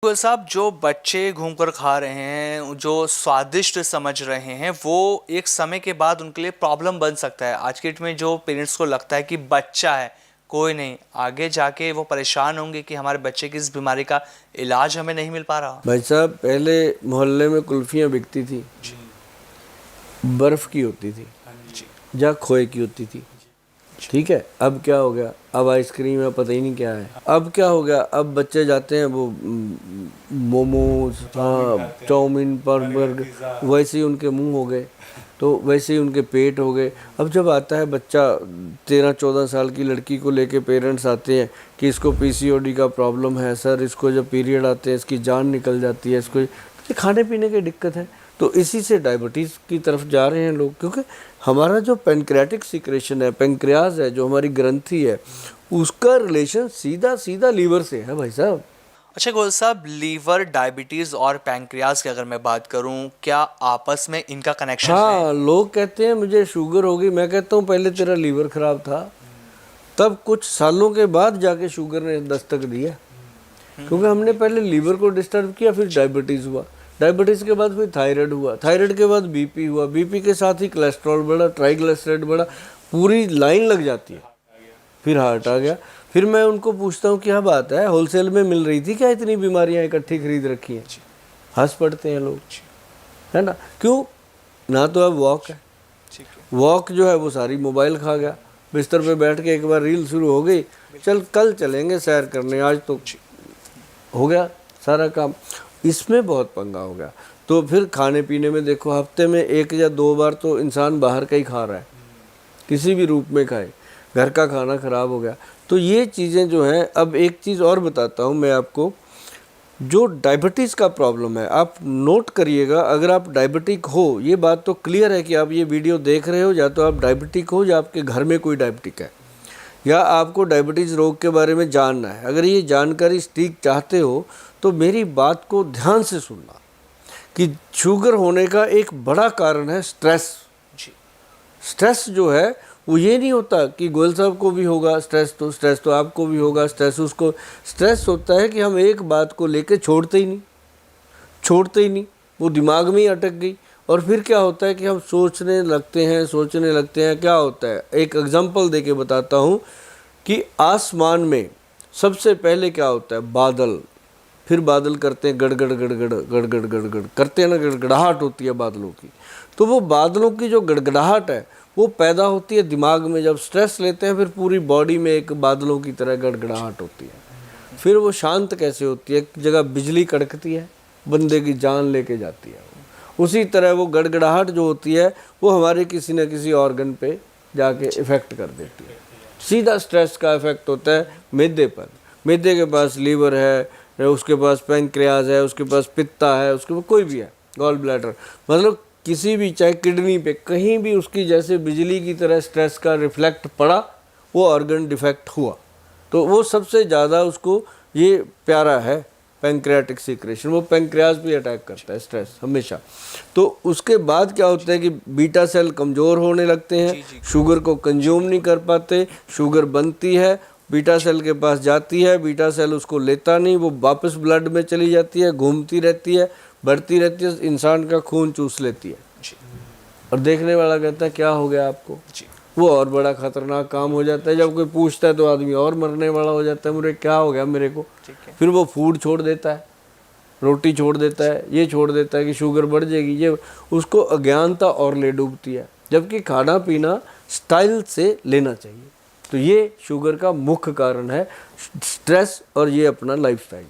गोयल साहब, जो बच्चे घूमकर खा रहे हैं, जो स्वादिष्ट समझ रहे हैं, वो एक समय के बाद उनके लिए प्रॉब्लम बन सकता है। आज के डेट में जो पेरेंट्स को लगता है कि बच्चा है, कोई नहीं, आगे जाके वो परेशान होंगे कि हमारे बच्चे की इस बीमारी का इलाज हमें नहीं मिल पा रहा। भाई साहब, पहले मोहल्ले में कुल्फियाँ बिकती थी, बर्फ़ की होती थी या खोए की होती थी, ठीक है। अब क्या हो गया? अब आइसक्रीम है, पता ही नहीं क्या है। अब क्या हो गया? अब बच्चे जाते हैं वो मोमोज, हाँ, चाउमीन, बर्गर, वैसे ही उनके मुंह हो गए, तो वैसे ही उनके पेट हो गए। अब जब आता है बच्चा 13-14 साल की लड़की को लेके, पेरेंट्स आते हैं कि इसको पीसीओडी का प्रॉब्लम है सर, इसको जब पीरियड आते हैं इसकी जान निकल जाती है, इसको खाने पीने की दिक्कत है, तो इसी से डायबिटीज़ की तरफ जा रहे हैं लोग। क्योंकि हमारा जो पेनक्रियाटिक सिक्रेशन है, पेनक्रियाज है, जो हमारी ग्रंथि है, उसका रिलेशन सीधा सीधा लीवर से है भाई साहब। अच्छा गोयल साहब, लीवर, डायबिटीज और पैंक्रियाज की अगर मैं बात करूं, क्या आपस में इनका कनेक्शन है? हाँ, लोग कहते हैं मुझे शुगर होगी, मैं कहता हूँ पहले तेरा लीवर खराब था, तब कुछ सालों के बाद जाके शुगर ने दस्तक दिया, क्योंकि हमने पहले लीवर को डिस्टर्ब किया, फिर डायबिटीज़ हुआ, डायबिटीज़ के बाद फिर थायराइड हुआ, थायराइड के बाद बीपी हुआ, बीपी के साथ ही कोलेस्ट्रॉल बढ़ा, ट्राइग्लिसराइड बढ़ा, पूरी लाइन लग जाती है, फिर हार्ट आ गया। फिर मैं उनको पूछता हूँ क्या बात है, होलसेल में मिल रही थी क्या, इतनी बीमारियाँ इकट्ठी खरीद रखी हैं? हंस पड़ते हैं लोग, है ना। क्यों? ना तो अब वॉक है, वॉक जो है वो सारी मोबाइल खा गया। बिस्तर पे बैठ के एक बार रील शुरू हो गई, चल कल चलेंगे सैर करने, आज तो हो गया सारा काम। इसमें बहुत पंगा हो गया। तो फिर खाने पीने में देखो, हफ्ते में 1 या 2 बार तो इंसान बाहर का ही खा रहा है, किसी भी रूप में खाए, घर का खाना ख़राब हो गया। तो ये चीज़ें जो हैं, अब एक चीज़ और बताता हूँ मैं आपको, जो डायबिटीज़ का प्रॉब्लम है, आप नोट करिएगा, अगर आप डायबिटिक हो, ये बात तो क्लियर है कि आप ये वीडियो देख रहे हो, या तो आप डायबिटिक हो या आपके घर में कोई डायबिटिक है, या आपको डायबिटीज़ रोग के बारे में जानना है। अगर ये जानकारी सटीक चाहते हो तो मेरी बात को ध्यान से सुनना कि शुगर होने का एक बड़ा कारण है स्ट्रेस। स्ट्रेस जो है वो ये नहीं होता कि गोयल साहब को भी होगा स्ट्रेस तो आपको भी होगा स्ट्रेस, उसको स्ट्रेस होता है कि हम एक बात को लेके छोड़ते ही नहीं, वो दिमाग में ही अटक गई, और फिर क्या होता है कि हम सोचने लगते हैं। क्या होता है, एक एग्जांपल देके बताता हूँ कि आसमान में सबसे पहले क्या होता है, बादल, फिर बादल करते हैं गड़गड़ गड़गड़ गड़गड़ गड़गड़ करते हैं ना, गड़गड़ाहट होती है बादलों की। तो वो बादलों की जो गड़गड़ाहट है वो पैदा होती है दिमाग में, जब स्ट्रेस लेते हैं फिर पूरी बॉडी में एक बादलों की तरह गड़गड़ाहट होती है। फिर वो शांत कैसे होती है, एक जगह बिजली कड़कती है, बंदे की जान लेके जाती है। उसी तरह वो गड़गड़ाहट जो होती है वो हमारे किसी न किसी ऑर्गन पे जाके इफ़ेक्ट कर देती है। सीधा स्ट्रेस का इफ़ेक्ट होता है मैदे पर। मैदे के पास लीवर है, उसके पास पैंक्रियाज है, उसके पास पित्ता है, उसके पास कोई भी है, गॉल ब्लैडर, मतलब किसी भी, चाहे किडनी पे, कहीं भी उसकी जैसे बिजली की तरह स्ट्रेस का रिफ्लेक्ट पड़ा, वो ऑर्गन डिफेक्ट हुआ। तो वो सबसे ज़्यादा उसको ये प्यारा है पैंक्रियाटिक सिक्रेशन, वो पैंक्रियाज भी अटैक करता है स्ट्रेस हमेशा। तो उसके बाद क्या होता है कि बीटा सेल कमज़ोर होने लगते हैं, शुगर को कंज्यूम नहीं कर पाते, शुगर बनती है, बीटा सेल के पास जाती है, बीटा सेल उसको लेता नहीं, वो वापस ब्लड में चली जाती है, घूमती रहती है, बढ़ती रहती है, इंसान का खून चूस लेती है, और देखने वाला कहता है क्या हो गया आपको। वो और बड़ा खतरनाक काम हो जाता है, जब कोई पूछता है तो आदमी और मरने वाला हो जाता है, मुझे क्या हो गया मेरे को। फिर वो फूड छोड़ देता है, रोटी छोड़ देता है, ये छोड़ देता है कि शुगर बढ़ जाएगी, ये उसको अज्ञानता और ले डूबती है। जबकि खाना पीना स्टाइल से लेना चाहिए। तो ये शुगर का मुख्य कारण है, स्ट्रेस और ये अपना लाइफस्टाइल।